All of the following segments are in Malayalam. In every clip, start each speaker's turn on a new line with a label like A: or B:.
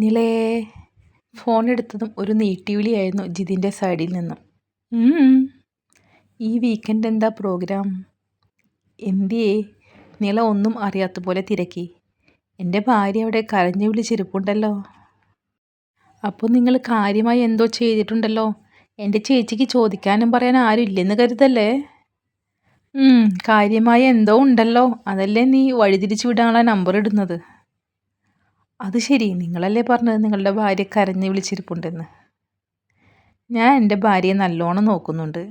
A: നിലേ ഫോൺ എടുത്തതും ഒരു നീട്ടിവിളിയായിരുന്നു ജിതിൻ്റെ സൈഡിൽ നിന്നും. "ഉം, ഈ വീക്കെൻഡ് എന്താ പ്രോഗ്രാം?" "എന്തിയേ?" നില ഒന്നും അറിയാത്ത പോലെ തിരക്കി. "എൻ്റെ ഭാര്യ അവിടെ കരഞ്ഞു വിളിച്ചിരിപ്പുണ്ടല്ലോ." "അപ്പോൾ നിങ്ങൾ കാര്യമായി എന്തോ ചെയ്തിട്ടുണ്ടല്ലോ. എൻ്റെ ചേച്ചിക്ക് ചോദിക്കാനും പറയാൻ ആരും ഇല്ലെന്ന് കരുതല്ലേ?" കാര്യമായ എന്തോ ഉണ്ടല്ലോ, അതല്ലേ നീ വഴിതിരിച്ചു വിടാനുള്ള നമ്പർ ഇടുന്നത്." "അത് ശരി, നിങ്ങളല്ലേ പറഞ്ഞത് നിങ്ങളുടെ ഭാര്യ കരഞ്ഞ് വിളിച്ചിരിപ്പുണ്ടെന്ന്." "ഞാൻ എൻ്റെ ഭാര്യയെ നല്ലോണം നോക്കുന്നുണ്ട്.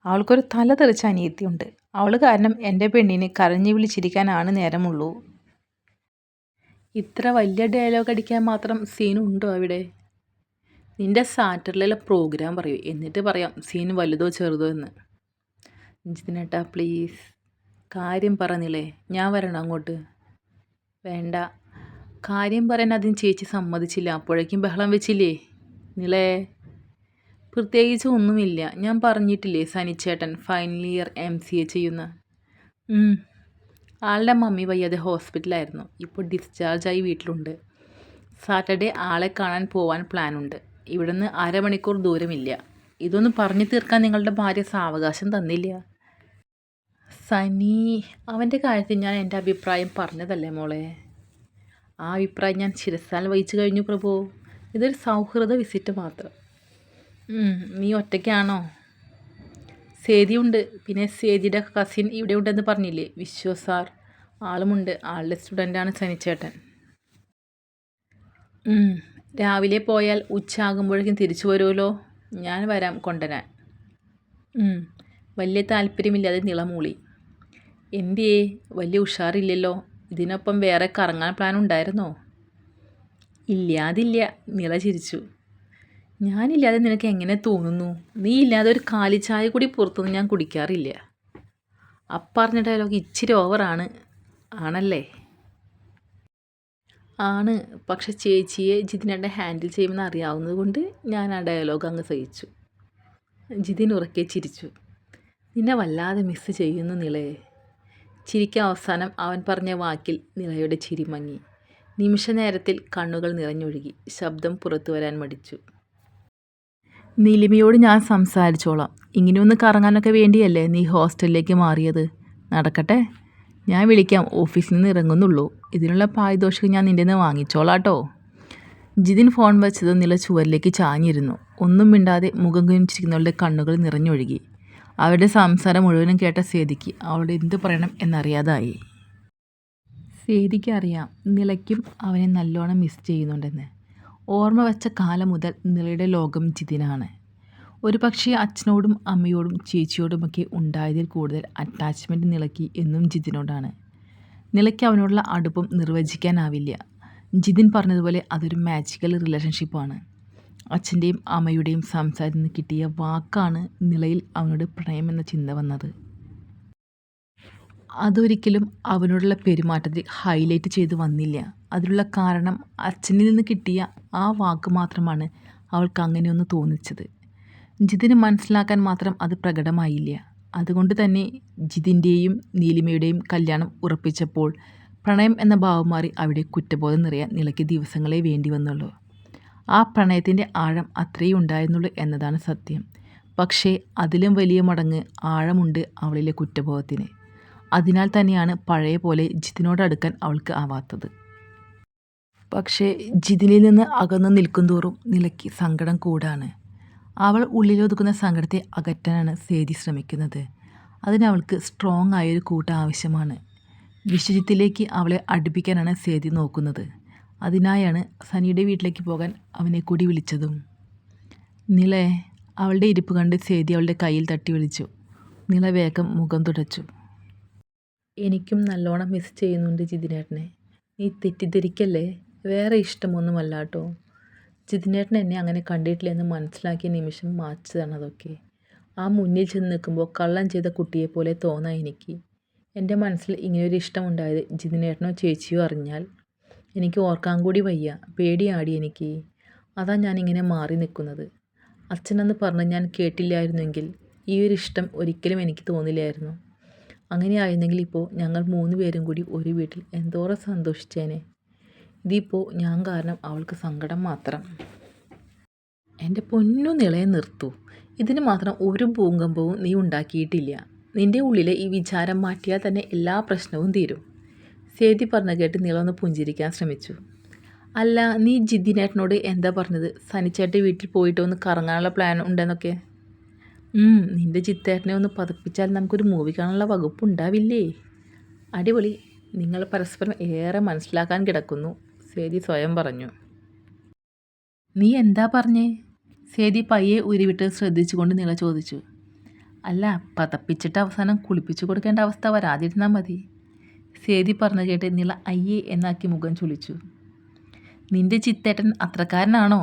A: അവൾക്കൊരു തല തെറിച്ച അനിയത്തിയുണ്ട്. അവൾ കാരണം എൻ്റെ പെണ്ണിന് കരഞ്ഞ് വിളിച്ചിരിക്കാനാണ് നേരമുള്ളൂ." "ഇത്ര വലിയ ഡയലോഗ് അടിക്കാൻ മാത്രം സീനുണ്ടോ അവിടെ?" "നിൻ്റെ സാറ്റർഡേയിലെ പ്രോഗ്രാം പറയൂ, എന്നിട്ട് പറയാം സീൻ വലുതോ ചെറുതോ എന്ന്." "ജിതിനേട്ടാ പ്ലീസ്, കാര്യം പറഞ്ഞില്ലേ, ഞാൻ വരണം അങ്ങോട്ട്." "വേണ്ട, കാര്യം പറയാൻ അതിന് ചേച്ചി സമ്മതിച്ചില്ല, അപ്പോഴേക്കും ബഹളം വെച്ചില്ലേ." "നിലേ, പ്രത്യേകിച്ച് ഒന്നുമില്ല. ഞാൻ പറഞ്ഞിട്ടില്ലേ സനിച്ചേട്ടൻ ഫൈനൽ ഇയർ MCA ചെയ്യുന്ന." ആളുടെ മമ്മി വയ്യാതെ ഹോസ്പിറ്റലായിരുന്നു. ഇപ്പോൾ ഡിസ്ചാർജായി വീട്ടിലുണ്ട്. സാറ്റർഡേ ആളെ കാണാൻ പോവാൻ പ്ലാനുണ്ട്. ഇവിടുന്ന് അരമണിക്കൂർ ദൂരമില്ല. ഇതൊന്നും പറഞ്ഞു തീർക്കാൻ നിങ്ങളുടെ ഭാര്യ സാവകാശം തന്നില്ല." "സനി, അവൻ്റെ കാര്യത്തിൽ ഞാൻ എൻ്റെ അഭിപ്രായം പറഞ്ഞതല്ലേ മോളെ." "ആ അഭിപ്രായം ഞാൻ ശിരസാൽ വഹിച്ചു കഴിഞ്ഞു പ്രഭു. ഇതൊരു സൗഹൃദ വിസിറ്റ് മാത്രം." "നീ ഒറ്റയ്ക്കാണോ?" "സേതിയുണ്ട്. പിന്നെ സേതിയുടെ കസിൻ ഇവിടെ ഉണ്ടെന്ന് പറഞ്ഞില്ലേ, വിശ്വ സാർ. ആളുമുണ്ട്. ആളുടെ സ്റ്റുഡൻ്റാണ് സനിച്ചേട്ടൻ." "രാവിലെ പോയാൽ ഉച്ചയാകുമ്പോഴേക്കും തിരിച്ചു വരുമല്ലോ. ഞാൻ വരാം കൊണ്ടുവരാൻ." വലിയ താല്പര്യമില്ലാതെ നില മൂളി. "എന്തിയേ, വലിയ ഉഷാറില്ലല്ലോ. ഇതിനൊപ്പം വേറെ കറങ്ങാൻ പ്ലാൻ ഉണ്ടായിരുന്നോ?" "ഇല്ലാതില്ല." നില ചിരിച്ചു. "ഞാനില്ലാതെ നിനക്ക് എങ്ങനെ തോന്നുന്നു? നീ ഇല്ലാതെ ഒരു കാലിച്ചായ കൂടി പുറത്തുനിന്ന് ഞാൻ കുടിക്കാറില്ല." "അപ്പറഞ്ഞ ഡയലോഗ് ഇച്ചിരി ഓവറാണ്." "ആണല്ലേ?" "ആണ്. പക്ഷെ ചേച്ചിയെ ജിതിനേട്ടൻ ഹാൻഡിൽ ചെയ്യുമെന്ന് അറിയാവുന്നത് കൊണ്ട് ഞാൻ ആ ഡയലോഗ് അങ്ങ് സഹിച്ചു." ജിതിൻ ഉറക്കെ ചിരിച്ചു. "നിന്നെ വല്ലാതെ മിസ് ചെയ്യുന്നു നിലയെ." ചിരിക്ക് അവസാനം അവൻ പറഞ്ഞ വാക്കിൽ നിലയുടെ ചിരി മങ്ങി. നിമിഷ നേരത്തിൽ കണ്ണുകൾ നിറഞ്ഞൊഴുകി. ശബ്ദം പുറത്തു വരാൻ മടിച്ചു. "നീലിമയോട് ഞാൻ സംസാരിച്ചോളാം. ഇങ്ങനെയൊന്ന് കറങ്ങാനൊക്കെ വേണ്ടിയല്ലേ നീ ഹോസ്റ്റലിലേക്ക് മാറിയത്. നടക്കട്ടെ. ഞാൻ വിളിക്കാം, ഓഫീസിൽ നിന്ന് ഇറങ്ങുന്നുള്ളൂ. ഇതിനുള്ള പാരിതോഷികം ഞാൻ നിൻ്റെ നിന്ന് വാങ്ങിച്ചോളാട്ടോ." ജിതിൻ ഫോൺ വെച്ചത് നില ചുവരിലേക്ക് ചാഞ്ഞിരുന്നു. ഒന്നും മിണ്ടാതെ മുഖം കുനിച്ചിരിക്കുന്നവളുടെ കണ്ണുകൾ നിറഞ്ഞൊഴുകി. അവരുടെ സംസാരം മുഴുവനും കേട്ട സേതിക്ക് അവളോട് എന്ത് പറയണം എന്നറിയാതായി. സേതിക്ക് അറിയാം നിലയ്ക്കും അവനെ നല്ലോണം മിസ് ചെയ്യുന്നുണ്ടെന്ന്. ഓർമ്മ വെച്ച കാലം മുതൽ നിലയുടെ ലോകം ജിതിനാണ്. ഒരു പക്ഷേ അച്ഛനോടും അമ്മയോടും ചേച്ചിയോടുമൊക്കെ ഉണ്ടായതിൽ കൂടുതൽ അറ്റാച്ച്മെൻറ്റ് നിലയ്ക്ക് എന്നും ജിതിനോടാണ്. നിലയ്ക്ക് അവനോടുള്ള അടുപ്പം നിർവചിക്കാനാവില്ല. ജിതിൻ പറഞ്ഞതുപോലെ അതൊരു മാജിക്കൽ റിലേഷൻഷിപ്പാണ്. അച്ഛൻ്റെയും അമ്മയുടെയും സംസാരത്തിൽ നിന്ന് കിട്ടിയ വാക്കാണ് നിലയിൽ അവനോട് പ്രണയമെന്ന ചിന്ത വന്നത്. അതൊരിക്കലും അവനോടുള്ള പെരുമാറ്റത്തിൽ ഹൈലൈറ്റ് ചെയ്ത് വന്നില്ല. അതിനുള്ള കാരണം അച്ഛനിൽ നിന്ന് കിട്ടിയ ആ വാക്ക് മാത്രമാണ് അവൾക്ക് അങ്ങനെയൊന്ന് തോന്നിച്ചത്. ജിതിന് മനസ്സിലാക്കാൻ മാത്രം അത് പ്രകടമായില്ല. അതുകൊണ്ട് തന്നെ ജിതിൻ്റെയും നീലിമയുടെയും കല്യാണം ഉറപ്പിച്ചപ്പോൾ പ്രണയം എന്ന ഭാവം മാറി അവിടെ കുറ്റബോധം നിറയാൻ നിലയ്ക്ക് ദിവസങ്ങളെ വേണ്ടി വന്നുള്ളൂ. ആ പ്രണയത്തിൻ്റെ ആഴം അത്രയേ ഉണ്ടായിരുന്നുള്ളൂ എന്നതാണ് സത്യം. പക്ഷേ അതിലും വലിയ മടങ്ങ് ആഴമുണ്ട് അവളിലെ കുറ്റബോധത്തിന്. അതിനാൽ തന്നെയാണ് പഴയ പോലെ ജിതിനോടടുക്കാൻ അവൾക്ക് ആവാത്തത്. പക്ഷേ ജിതിനിൽ നിന്ന് അകന്നു നിൽക്കുന്തോറും നിലയ്ക്ക് സങ്കടം കൂടാണ്. അവൾ ഉള്ളിലൊതുക്കുന്ന സങ്കടത്തെ അകറ്റാനാണ് സേതി ശ്രമിക്കുന്നത്. അതിനവൾക്ക് സ്ട്രോങ് ആയൊരു കൂട്ട് ആവശ്യമാണ്. വിശ്വജിത്തിലേക്ക് അവളെ അടുപ്പിക്കാനാണ് സേതി നോക്കുന്നത്. അതിനായാണ് സനിയുടെ വീട്ടിലേക്ക് പോകാൻ അവനെ കൂടി വിളിച്ചതും. "നിലേ." അവളുടെ ഇരിപ്പ് കണ്ട് സേതി അവളുടെ കയ്യിൽ തട്ടി വിളിച്ചു. നില വേഗം മുഖം തുടച്ചു. "എനിക്കും നല്ലോണം മിസ് ചെയ്യുന്നുണ്ട് ജിതിനേട്ടനെ. നീ തെറ്റിദ്ധരിക്കല്ലേ. വേറെ ഇഷ്ടമൊന്നുമല്ല കേട്ടോ. ജിതിനേട്ടൻ എന്നെ അങ്ങനെ കണ്ടിട്ടില്ല എന്ന് മനസ്സിലാക്കിയ നിമിഷം മാച്ചതാണ് അതൊക്കെ. ആ മുന്നിൽ ചെന്ന് നിൽക്കുമ്പോൾ കള്ളം ചെയ്ത കുട്ടിയെപ്പോലെ തോന്നാം എനിക്ക്. എൻ്റെ മനസ്സിൽ ഇങ്ങനെയൊരു ഇഷ്ടമുണ്ടായത് ജിതിനേട്ടനോ ചേച്ചിയോ അറിഞ്ഞാൽ എനിക്ക് ഓർക്കാൻ കൂടി വയ്യ. പേടിയാടി എനിക്ക്. അതാ ഞാനിങ്ങനെ മാറി നിൽക്കുന്നത്. അച്ഛനെന്ന് പറഞ്ഞ് ഞാൻ കേട്ടില്ലായിരുന്നെങ്കിൽ ഈ ഒരു ഇഷ്ടം ഒരിക്കലും എനിക്ക് തോന്നില്ലായിരുന്നു. അങ്ങനെയായിരുന്നെങ്കിൽ ഇപ്പോൾ ഞങ്ങൾ 3 പേരും കൂടി ഒരു വീട്ടിൽ എന്തോരം സന്തോഷിച്ചേനെ. ഇതിപ്പോൾ ഞാൻ കാരണം അവൾക്ക് സങ്കടം മാത്രം. എൻ്റെ പൊന്നു നിളയെ നിർത്തൂ. ഇതിന് മാത്രം ഒരു ഭൂകമ്പവും നീ ഉണ്ടാക്കിയിട്ടില്ല. നിൻ്റെ ഉള്ളിലെ ഈ വിചാരം മാറ്റിയാൽ തന്നെ എല്ലാ പ്രശ്നവും തീരും. സേതി പറഞ്ഞ കേട്ട് നിള ഒന്ന് പുഞ്ചിരിക്കാൻ ശ്രമിച്ചു. അല്ല, നീ ജിതിനേട്ടനോട് എന്താ പറഞ്ഞത്? സനിച്ചേട്ടൻ വീട്ടിൽ പോയിട്ട് ഒന്ന് കറങ്ങാനുള്ള പ്ലാൻ ഉണ്ടെന്നൊക്കെ. നിൻ്റെ ജിത്തേട്ടനെ ഒന്ന് പതപ്പിച്ചാൽ നമുക്കൊരു മൂവി കാണാനുള്ള വകുപ്പ് ഉണ്ടാവില്ലേ? അടിപൊളി. നിങ്ങൾ പരസ്പരം ഏറെ മനസ്സിലാക്കാൻ കിടക്കുന്നു, സേതി സ്വയം പറഞ്ഞു. നീ എന്താ പറഞ്ഞേ? സേതി പയ്യെ ഉരുവിട്ട് ശ്രദ്ധിച്ചുകൊണ്ട് നിള ചോദിച്ചു. അല്ല, പതപ്പിച്ചിട്ട് അവസാനം കുളിപ്പിച്ചു കൊടുക്കേണ്ട അവസ്ഥ വരാതിരുന്നാൽ മതി. സേതി പറഞ്ഞു കേട്ട് നിള അയ്യേ എന്നാക്കി മുഖം ചുളിച്ചു. നിൻ്റെ ചിത്തേട്ടൻ അത്രക്കാരനാണോ?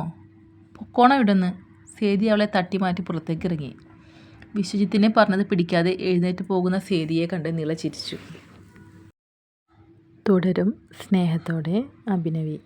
A: പൊക്കോണം ഇവിടുന്ന്. സേതി അവളെ തട്ടി മാറ്റി പുറത്തേക്ക് ഇറങ്ങി. വിശ്വജിത്തിനെ പറഞ്ഞത് പിടിക്കാതെ എഴുന്നേറ്റ് പോകുന്ന സേതിയെ കണ്ട് നിള ചിരിച്ചു. തുടരും. സ്നേഹത്തോടെ, അഭിനവി.